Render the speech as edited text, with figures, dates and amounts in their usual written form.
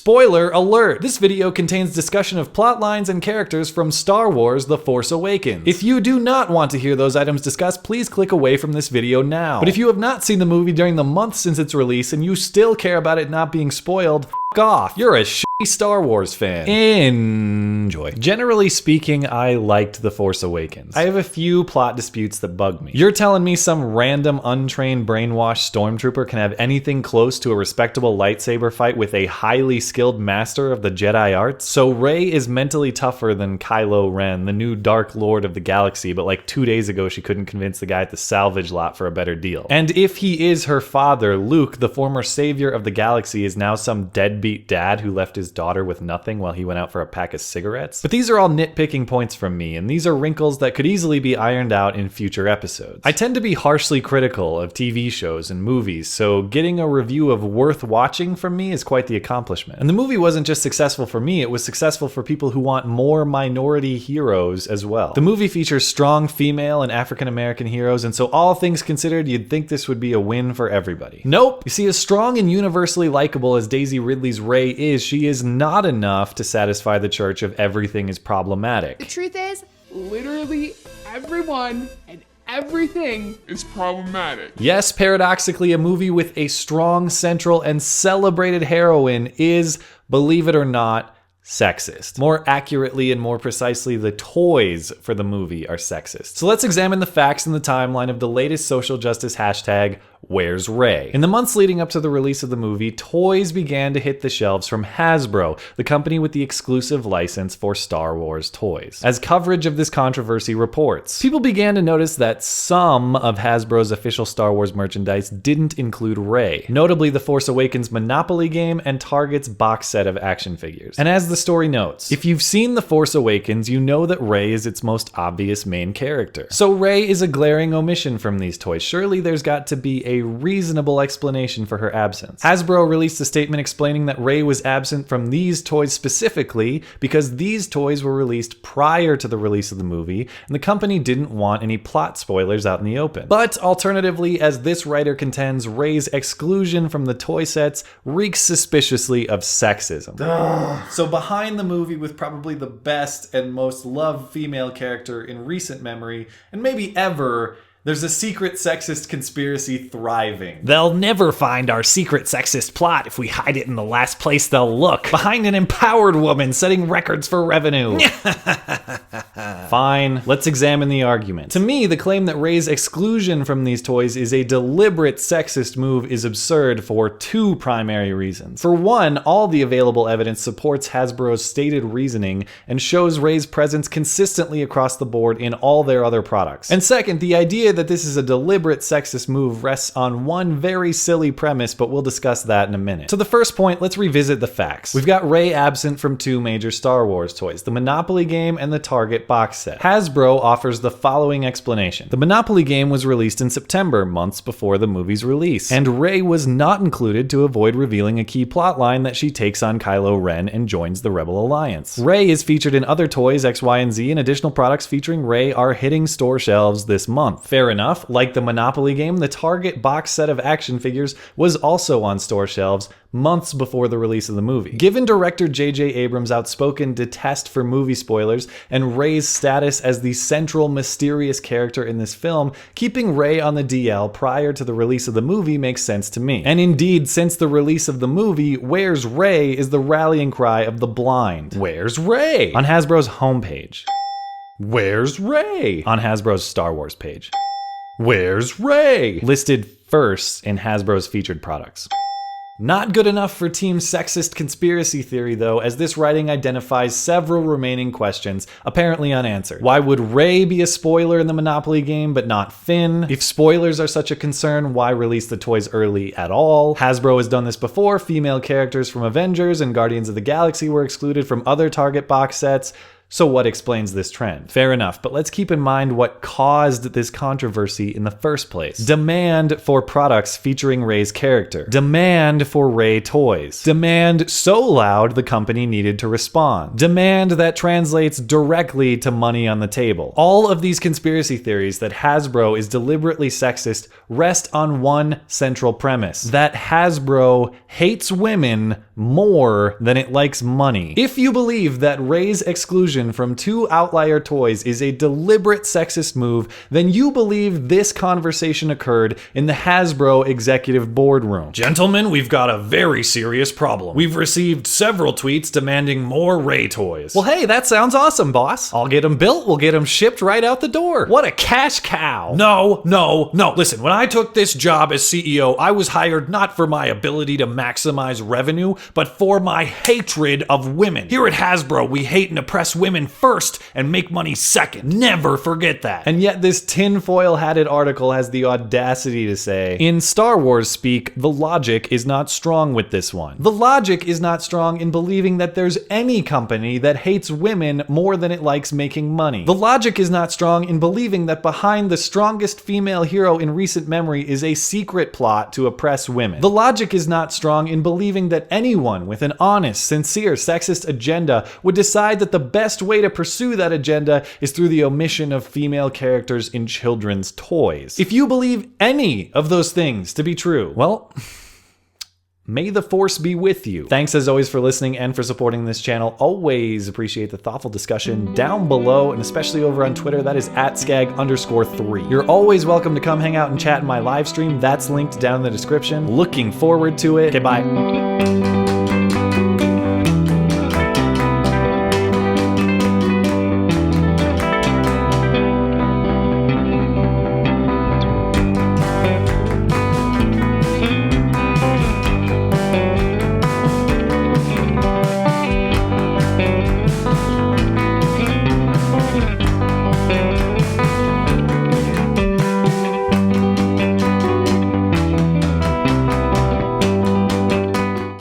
Spoiler alert! This video contains discussion of plot lines and characters from Star Wars: The Force Awakens. If you do not want to hear those items discussed, please click away from this video now. But if you have not seen the movie during the month since its release and you still care about it not being spoiled, f*** off. You're a shitty Star Wars fan. Enjoy. Generally speaking, I liked The Force Awakens. I have a few plot disputes that bug me. You're telling me some random untrained brainwashed stormtrooper can have anything close to a respectable lightsaber fight with a highly skilled master of the Jedi arts? So Rey is mentally tougher than Kylo Ren, the new Dark Lord of the Galaxy, but like 2 days ago she couldn't convince the guy at the salvage lot for a better deal. And if he is her father, Luke, the former savior of the galaxy, is now some deadbeat dad who left his daughter with nothing while he went out for a pack of cigarettes? But these are all nitpicking points from me, and these are wrinkles that could easily be ironed out in future episodes. I tend to be harshly critical of TV shows and movies, so getting a review of worth watching from me is quite the accomplishment. And the movie wasn't just successful for me, it was successful for people who want more minority heroes as well. The movie features strong female and African American heroes, and so all things considered, you'd think this would be a win for everybody. Nope! You see, as strong and universally likable as Daisy Ridley's Rey is, she is not enough to satisfy the church of everything is problematic. The truth is, literally everyone and everything is problematic. Yes, paradoxically, a movie with a strong, central, and celebrated heroine is, believe it or not, sexist. More accurately and more precisely, the toys for the movie are sexist. So let's examine the facts and the timeline of the latest social justice hashtag, Where's Rey? In the months leading up to the release of the movie, toys began to hit the shelves from Hasbro, the company with the exclusive license for Star Wars toys. As coverage of this controversy reports, people began to notice that some of Hasbro's official Star Wars merchandise didn't include Rey, notably the Force Awakens Monopoly game and Target's box set of action figures. And as the story notes, if you've seen The Force Awakens, you know that Rey is its most obvious main character. So Rey is a glaring omission from these toys. Surely there's got to be a reasonable explanation for her absence. Hasbro released a statement explaining that Rey was absent from these toys specifically because these toys were released prior to the release of the movie, and the company didn't want any plot spoilers out in the open. But alternatively, as this writer contends, Rey's exclusion from the toy sets reeks suspiciously of sexism. So behind the movie with probably the best and most loved female character in recent memory, and maybe ever, there's a secret sexist conspiracy thriving. They'll never find our secret sexist plot if we hide it in the last place they'll look. Behind an empowered woman setting records for revenue. Fine, let's examine the argument. To me, the claim that Rey's exclusion from these toys is a deliberate sexist move is absurd for two primary reasons. For one, all the available evidence supports Hasbro's stated reasoning and shows Rey's presence consistently across the board in all their other products. And second, the idea that this is a deliberate sexist move rests on one very silly premise, but we'll discuss that in a minute. To the first point, let's revisit the facts. We've got Rey absent from two major Star Wars toys, the Monopoly game and the Target box set. Hasbro offers the following explanation. The Monopoly game was released in September, months before the movie's release, and Rey was not included to avoid revealing a key plotline that she takes on Kylo Ren and joins the Rebel Alliance. Rey is featured in other toys, X, Y, and Z, and additional products featuring Rey are hitting store shelves this month. Fair enough, like the Monopoly game, the Target box set of action figures was also on store shelves months before the release of the movie. Given director J.J. Abrams' outspoken detest for movie spoilers and Rey's status as the central mysterious character in this film, keeping Rey on the DL prior to the release of the movie makes sense to me. And indeed, since the release of the movie, Where's Rey is the rallying cry of the blind. Where's Rey? On Hasbro's homepage. Where's Rey? On Hasbro's Star Wars page. Where's Rey? Listed first in Hasbro's featured products. Not good enough for Team Sexist Conspiracy Theory though, as this writing identifies several remaining questions, apparently unanswered. Why would Rey be a spoiler in the Monopoly game but not Finn? If spoilers are such a concern, why release the toys early at all? Hasbro has done this before. Female characters from Avengers and Guardians of the Galaxy were excluded from other Target box sets. So what explains this trend? Fair enough, but let's keep in mind what caused this controversy in the first place. Demand for products featuring Rey's character. Demand for Rey toys. Demand so loud the company needed to respond. Demand that translates directly to money on the table. All of these conspiracy theories that Hasbro is deliberately sexist rest on one central premise: that Hasbro hates women more than it likes money. If you believe that Rey's exclusion from 2 outlier toys is a deliberate sexist move, then you believe this conversation occurred in the Hasbro executive boardroom. Gentlemen, we've got a very serious problem. We've received several tweets demanding more Rey toys. Well, hey, that sounds awesome, boss. I'll get them built, we'll get them shipped right out the door. What a cash cow. No. Listen, when I took this job as CEO, I was hired not for my ability to maximize revenue, but for my hatred of women. Here at Hasbro, we hate and oppress women first and make money second. Never forget that. And yet this tinfoil-hatted article has the audacity to say, in Star Wars speak, the logic is not strong with this one. The logic is not strong in believing that there's any company that hates women more than it likes making money. The logic is not strong in believing that behind the strongest female hero in recent memory is a secret plot to oppress women. The logic is not strong in believing that anyone with an honest, sincere, sexist agenda would decide that the best way to pursue that agenda is through the omission of female characters in children's toys. If you believe any of those things to be true, well, may the force be with you. Thanks as always for listening and for supporting this channel. Always appreciate the thoughtful discussion down below, and especially over on Twitter. That is @skag_3. You're always welcome to come hang out and chat in my live stream. That's linked down in the description. Looking forward to it. Okay, bye.